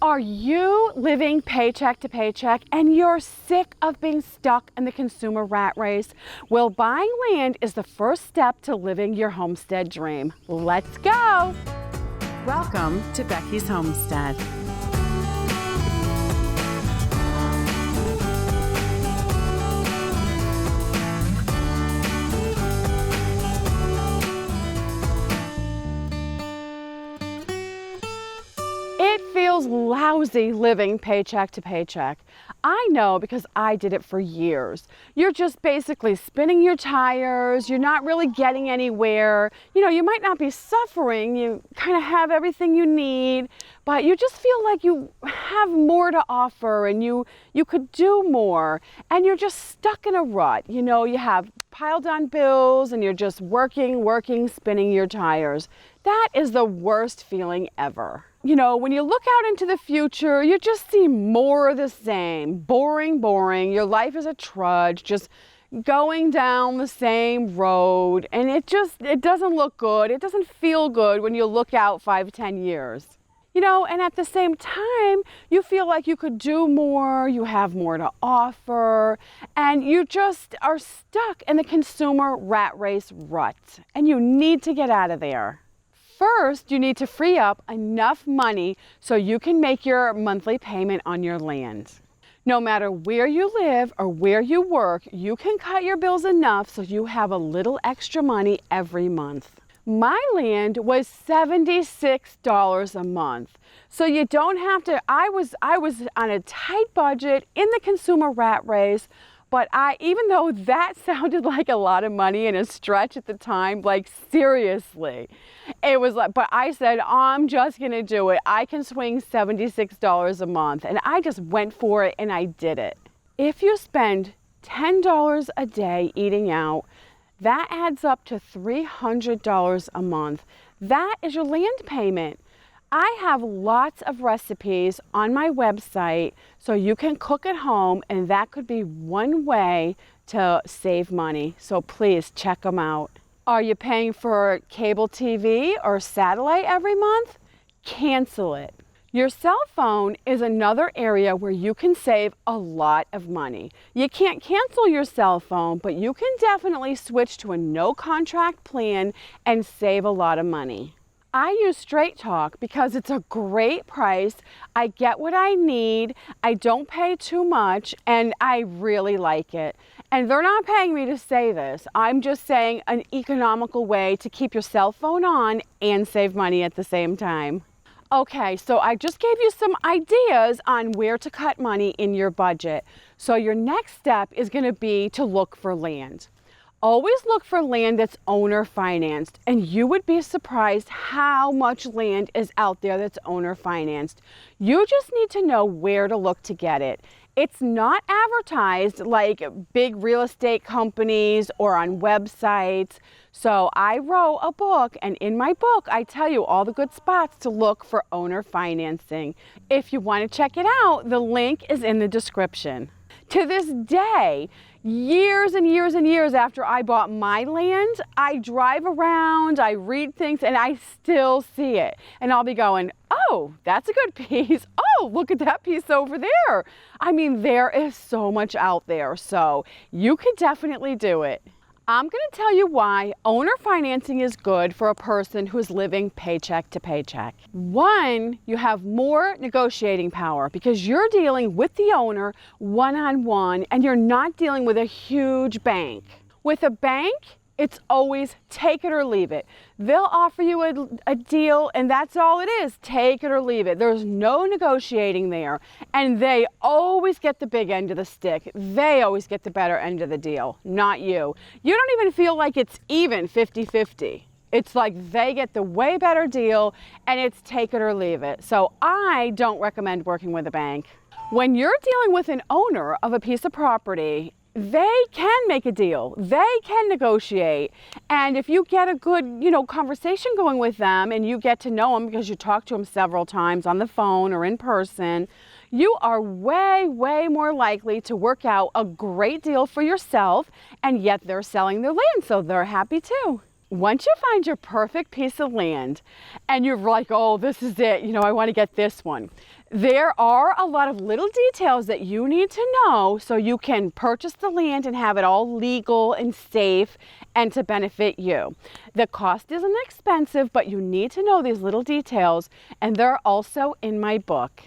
Are you living paycheck to paycheck and you're sick of being stuck in the consumer rat race? Well, buying land is the first step to living your homestead dream. Let's go! Welcome to Becky's Homestead. It feels lousy living paycheck to paycheck. I know because I did it for years. You're just basically spinning your tires, you're not really getting anywhere. You might not be suffering, you kind of have everything you need, but you just feel like you have more to offer and you could do more, and you're just stuck in a rut. You have piled on bills and you're just working, spinning your tires. That is the worst feeling ever. When you look out into the future, you just see more of the same. Boring. Your life is a trudge, just going down the same road. And it doesn't look good. It doesn't feel good when you look out 5-10 years. And at the same time, you feel like you could do more, you have more to offer, and you just are stuck in the consumer rat race rut. And you need to get out of there. First, you need to free up enough money so you can make your monthly payment on your land. No matter where you live or where you work, you can cut your bills enough so you have a little extra money every month. My land was $76 a month. So you don't have to, I was on a tight budget in the consumer rat race. But even though that sounded like a lot of money and a stretch at the time, like seriously, it was like, but I said, I'm just gonna do it. I can swing $76 a month. And I just went for it and I did it. If you spend $10 a day eating out, that adds up to $300 a month. That is your land payment. I have lots of recipes on my website so you can cook at home, and that could be one way to save money. So please check them out. Are you paying for cable TV or satellite every month? Cancel it. Your cell phone is another area where you can save a lot of money. You can't cancel your cell phone, but you can definitely switch to a no contract plan and save a lot of money. I use Straight Talk because it's a great price. I get what I need, I don't pay too much, and I really like it. And they're not paying me to say this. I'm just saying an economical way to keep your cell phone on and save money at the same time. Okay, so I just gave you some ideas on where to cut money in your budget. So your next step is going to be to look for land. Always look for land that's owner financed, and you would be surprised how much land is out there that's owner financed. You just need to know where to look to get it. It's not advertised like big real estate companies or on websites. So I wrote a book, and in my book I tell you all the good spots to look for owner financing. If you want to check it out, the link is in the description. To this day, years and years after I bought my land, I drive around, I read things, and I still see it. And I'll be going, oh, that's a good piece. Oh, look at that piece over there. I mean, there is so much out there, so you can definitely do it. I'm going to tell you why owner financing is good for a person who's living paycheck to paycheck. One, you have more negotiating power because you're dealing with the owner one-on-one and you're not dealing with a huge bank. With a bank, it's always take it or leave it. They'll offer you a deal and that's all it is, take it or leave it. There's no negotiating there, and they always get the big end of the stick. They always get the better end of the deal, not you. You don't even feel like it's even 50-50. It's like they get the way better deal and it's take it or leave it. So I don't recommend working with a bank. When you're dealing with an owner of a piece of property, they can make a deal, they can negotiate. And if you get a good, conversation going with them and you get to know them because you talk to them several times on the phone or in person, you are way more likely to work out a great deal for yourself, and yet they're selling their land, so they're happy too. Once you find your perfect piece of land and you're like, oh, this is it, I want to get this one, There are a lot of little details that you need to know so you can purchase the land and have it all legal and safe and to benefit you. The cost isn't expensive, but you need to know these little details, and they're also in my book.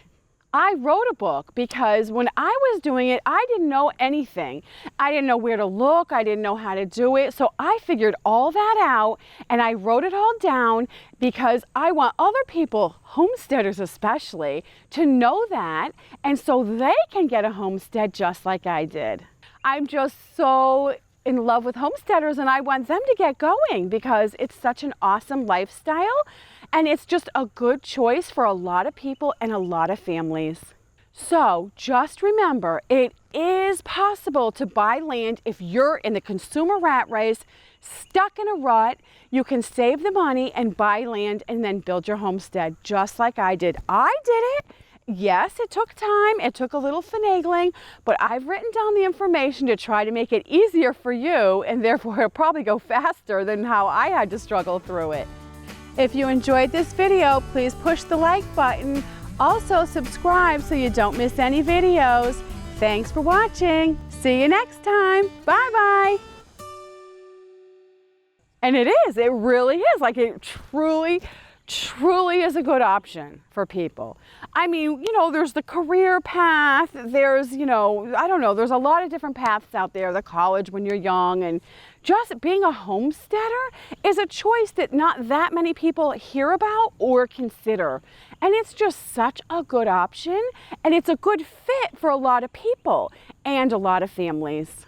I wrote a book because when I was doing it, I didn't know anything. I didn't know where to look. I didn't know how to do it. So I figured all that out and I wrote it all down because I want other people, homesteaders especially, to know that, and so they can get a homestead just like I did. I'm just so in love with homesteaders and I want them to get going because it's such an awesome lifestyle. And it's just a good choice for a lot of people and a lot of families. So just remember, it is possible to buy land if you're in the consumer rat race, stuck in a rut. You can save the money and buy land and then build your homestead just like I did. I did it. Yes, it took time. It took a little finagling, but I've written down the information to try to make it easier for you, and therefore it'll probably go faster than how I had to struggle through it. If you enjoyed this video, please push the like button. Also subscribe so you don't miss any videos. Thanks for watching. See you next time. Bye-bye. And it really is, like it truly is a good option for people. I mean, there's the career path, there's, I don't know, there's a lot of different paths out there, the college when you're young, and just being a homesteader is a choice that not that many people hear about or consider. And it's just such a good option, and it's a good fit for a lot of people and a lot of families.